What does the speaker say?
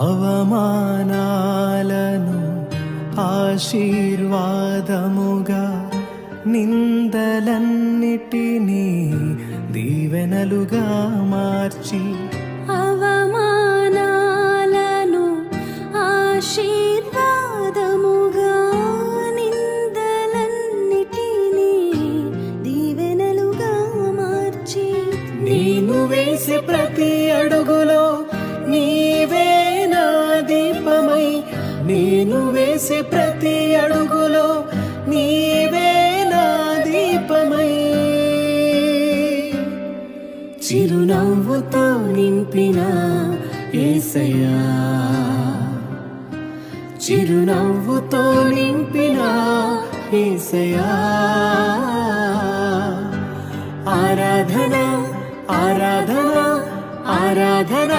అవమానాలను ఆశీర్వాదముగా, నిందలన్నిటినీ దీవెనలుగా మార్చి, అవమానాలను ఆశీర్వాదముగా, నిందలన్నిటినీ దీవెనలుగా మార్చి, నేను వేసే ప్రతి అడుగులో నీవే నా దీపమై, నేను వేసే ప్రతి అడుగులో నీవే నా దీపమై, చిరునవ్వుతో నింపిన యేసయ్యా, చిరునవ్వుతో నింపిన యేసయ్యా. ఆరాధన ఆరాధన ఆరాధన